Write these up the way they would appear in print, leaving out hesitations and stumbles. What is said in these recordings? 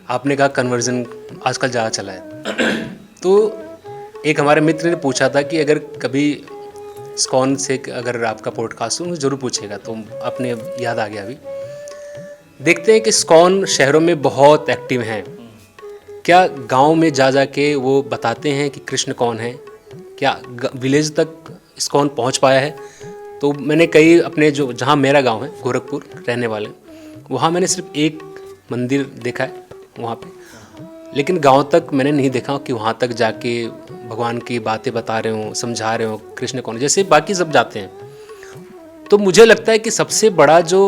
आपने कहा कन्वर्जन आजकल ज़्यादा चला है, तो एक हमारे मित्र ने पूछा था कि अगर कभी इस्कॉन से अगर आपका पॉडकास्ट हो, ज़रूर पूछेगा, तो अपने याद आ गया अभी। देखते हैं कि इस्कॉन शहरों में बहुत एक्टिव हैं, क्या गांव में जा के वो बताते हैं कि कृष्ण कौन है? क्या विलेज तक इस्कॉन पहुंच पाया है? तो मैंने कई अपने जो जहां मेरा गांव है गोरखपुर रहने वाले, वहां मैंने सिर्फ एक मंदिर देखा है वहां पे, लेकिन गांव तक मैंने नहीं देखा कि वहां तक जाके भगवान की बातें बता रहे हों, समझा रहे हों कृष्ण कौन है, जैसे बाकी सब जाते हैं। तो मुझे लगता है कि सबसे बड़ा जो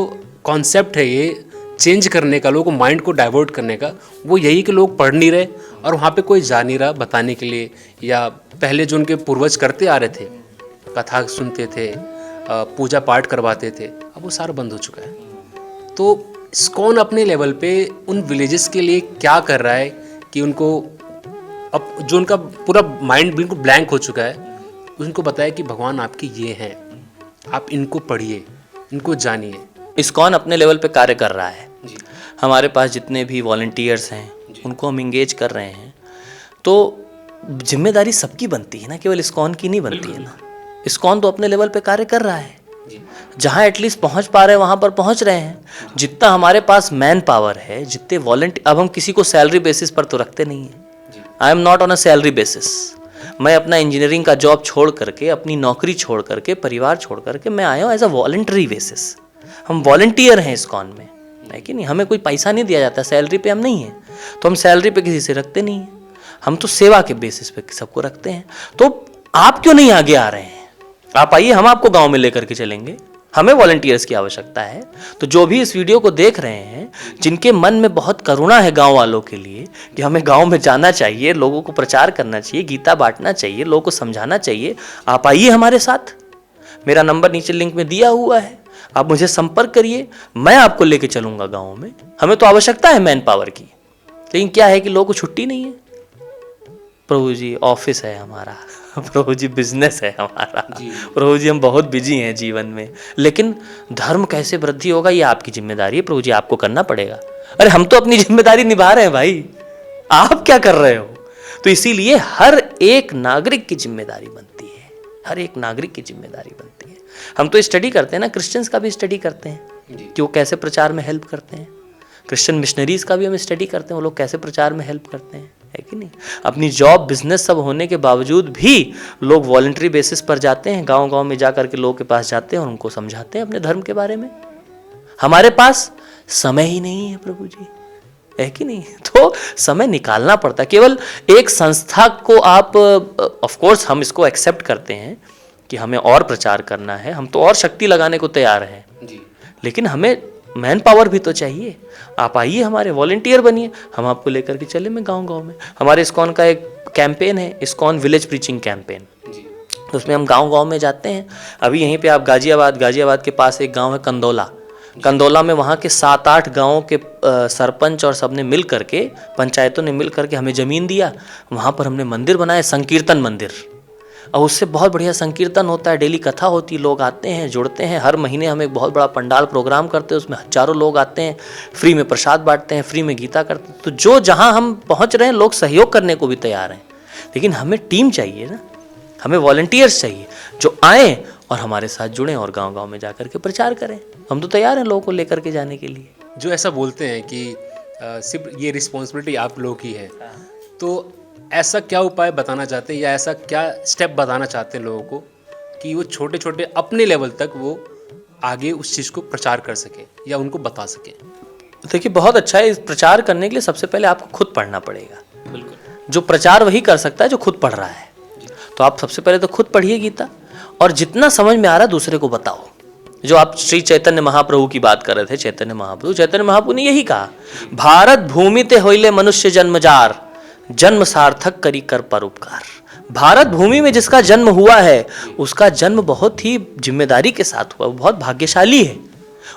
कॉन्सेप्ट है ये चेंज करने का, लोगों को माइंड को डाइवर्ट करने का, वो यही कि लोग पढ़ नहीं रहे और वहाँ पे कोई जा नहीं रहा बताने के लिए, या पहले जो उनके पूर्वज करते आ रहे थे, कथा सुनते थे, पूजा पाठ करवाते थे, अब वो सारा बंद हो चुका है। तो इस्कॉन अपने लेवल पे उन विलेजेस के लिए क्या कर रहा है कि उनको अब जो उनका पूरा माइंड बिल्कुल ब्लैंक हो चुका है, उनको बताया कि भगवान आपके ये हैं, आप इनको पढ़िए, इनको जानिए। इस्कॉन अपने लेवल पे कार्य कर रहा है। हमारे पास जितने भी वॉलंटियर्स हैं उनको हम इंगेज कर रहे हैं, तो जिम्मेदारी सबकी बनती है ना, केवल इस्कॉन की नहीं बनती है ना। इस्कॉन तो अपने लेवल पे कार्य कर रहा है, जहाँ एटलीस्ट पहुँच पा रहे हैं वहाँ पर पहुँच रहे हैं। जितना हमारे पास मैन पावर है, जितने वॉलंटियर, अब हम किसी को सैलरी बेसिस पर तो रखते नहीं हैं। I am not on a salary basis. मैं अपना इंजीनियरिंग का जॉब छोड़ करके, अपनी नौकरी छोड़ करके, परिवार छोड़ करके मैं आया हूँ एज अ वॉलंटरी बेसिस। हम वॉलंटियर हैं इस्कॉन में, है कि नहीं। हमें कोई पैसा नहीं दिया जाता, सैलरी पे हम नहीं हैं, तो हम सैलरी पे किसी से रखते नहीं हैं, हम तो सेवा के बेसिस पे सबको रखते हैं। तो आप क्यों नहीं आगे आ रहे हैं? आप आइए, हम आपको गांव में लेकर के चलेंगे। हमें वॉलंटियर्स की आवश्यकता है। तो जो भी इस वीडियो को देख रहे हैं, जिनके मन में बहुत करुणा है गांव वालों के लिए कि हमें गांव में जाना चाहिए, लोगों को प्रचार करना चाहिए, गीता बांटना चाहिए, लोगों को समझाना चाहिए, आप आइए हमारे साथ। मेरा नंबर नीचे लिंक में दिया हुआ है, आप मुझे संपर्क करिए, मैं आपको लेके चलूंगा गाँव में। हमें तो आवश्यकता है मैन पावर की, लेकिन क्या है कि लोगों को छुट्टी नहीं है। प्रभु जी ऑफिस है हमारा, प्रभु जी बिजनेस है हमारा, प्रभु जी हम बहुत बिजी हैं जीवन में, लेकिन धर्म कैसे वृद्धि होगा ये आपकी जिम्मेदारी है प्रभु जी, आपको करना पड़ेगा। अरे हम तो अपनी जिम्मेदारी निभा रहे हैं भाई, आप क्या कर रहे हो? तो इसीलिए हर एक नागरिक की जिम्मेदारी बनती है, हर एक नागरिक की जिम्मेदारी बनती है। हम तो स्टडी करते हैं ना, क्रिश्चियंस का भी स्टडी करते हैं कि वो कैसे प्रचार में हेल्प करते हैं। क्रिश्चियन मिशनरीज का भी हम स्टडी करते हैं, वो लोग कैसे प्रचार में हेल्प करते हैं, है कि नहीं। अपनी जॉब बिजनेस सब होने के बावजूद भी लोग वॉलंटरी बेसिस पर जाते हैं, गांव गांव में जाकर के लोगों के पास जाते हैं और उनको समझाते हैं अपने धर्म के बारे में। हमारे पास समय ही नहीं है प्रभु जी, है कि नहीं। तो समय निकालना पड़ता है। केवल एक संस्था को आप, ऑफ कोर्स हम इसको एक्सेप्ट करते हैं कि हमें और प्रचार करना है, हम तो और शक्ति लगाने को तैयार हैं, लेकिन हमें मैन पावर भी तो चाहिए। आप आइए, हमारे वॉलंटियर बनिए, हम आपको लेकर के चले में गांव गांव में। हमारे इस्कॉन का एक कैंपेन है, इस्कॉन विलेज प्रीचिंग कैंपेन, तो उसमें हम गांव गांव में जाते हैं। अभी यहीं पे आप गाजियाबाद के पास एक गांव है कंदौला में वहाँ के 7-8 गाँवों के सरपंच और सबने मिल करके, पंचायतों ने मिल करके हमें ज़मीन दिया, वहाँ पर हमने मंदिर बनाया, संकीर्तन मंदिर। और उससे बहुत बढ़िया संकीर्तन होता है, डेली कथा होती है, लोग आते हैं, जुड़ते हैं। हर महीने हम एक बहुत बड़ा पंडाल प्रोग्राम करते हैं, उसमें हजारों लोग आते हैं, फ्री में प्रसाद बांटते हैं, फ्री में गीता करते हैं। तो जो जहाँ हम पहुँच रहे हैं, लोग सहयोग करने को भी तैयार हैं, लेकिन हमें टीम चाहिए ना, हमें वॉलंटियर्स चाहिए जो आएँ और हमारे साथ जुड़ें और गाँव गाँव में जा कर के प्रचार करें। हम तो तैयार हैं लोगों को लेकर के जाने के लिए। जो ऐसा बोलते हैं कि सिर्फ ये रिस्पॉन्सिबिलिटी आप लोगों की है, तो ऐसा क्या उपाय बताना चाहते हैं या ऐसा क्या स्टेप बताना चाहते हैं लोगों को कि वो छोटे छोटे अपने लेवल तक वो आगे उस चीज़ को प्रचार कर सके या उनको बता सके? देखिए बहुत अच्छा है, इस प्रचार करने के लिए सबसे पहले आपको खुद पढ़ना पड़ेगा। बिल्कुल, जो प्रचार वही कर सकता है जो खुद पढ़ रहा है। तो आप सबसे पहले तो खुद पढ़िए गीता, और जितना समझ में आ रहा है दूसरे को बताओ। जो आप श्री चैतन्य महाप्रभु की बात कर रहे थे, चैतन्य महाप्रभु ने यही कहा, भारत भूमि ते होइले मनुष्य जन्मजार, जन्म सार्थक करी कर परोपकार। भारत भूमि में जिसका जन्म हुआ है, उसका जन्म बहुत ही जिम्मेदारी के साथ हुआ, वो बहुत भाग्यशाली है।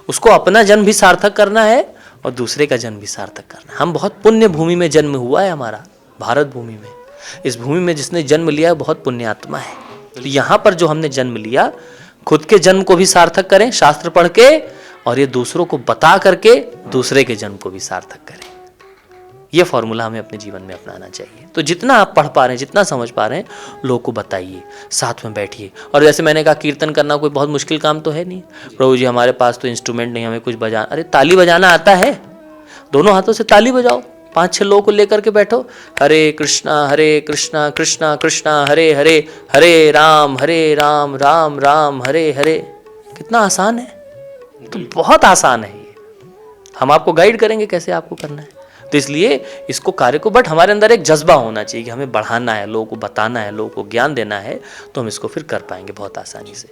उसको अपना जन्म भी सार्थक करना है और दूसरे का जन्म भी सार्थक करना है। हम बहुत पुण्य भूमि में जन्म हुआ है हमारा, भारत भूमि में। इस भूमि में जिसने जन्म लिया बहुत पुण्यात्मा है। तो यहाँ पर जो हमने जन्म लिया, खुद के जन्म को भी सार्थक करें शास्त्र पढ़ के, और ये दूसरों को बता करके दूसरे के जन्म को भी सार्थक करें। ये फॉर्मूला हमें अपने जीवन में अपनाना चाहिए। तो जितना आप पढ़ पा रहे हैं, जितना समझ पा रहे हैं, लोगों को बताइए, साथ में बैठिए। और जैसे मैंने कहा, कीर्तन करना कोई बहुत मुश्किल काम तो है नहीं। प्रभु जी हमारे पास तो इंस्ट्रूमेंट नहीं, हमें कुछ बजा, अरे ताली बजाना आता है, दोनों हाथों से ताली बजाओ, 5-6 लोगों को लेकर के बैठो, हरे कृष्णा कृष्णा कृष्णा हरे हरे, हरे राम राम राम हरे हरे। कितना आसान है, तो बहुत आसान है ये। हम आपको गाइड करेंगे कैसे आपको करना है। तो इसलिए इसको कार्य को, बट हमारे अंदर एक जज्बा होना चाहिए कि हमें बढ़ाना है, लोगों को बताना है, लोगों को ज्ञान देना है, तो हम इसको फिर कर पाएंगे बहुत आसानी से।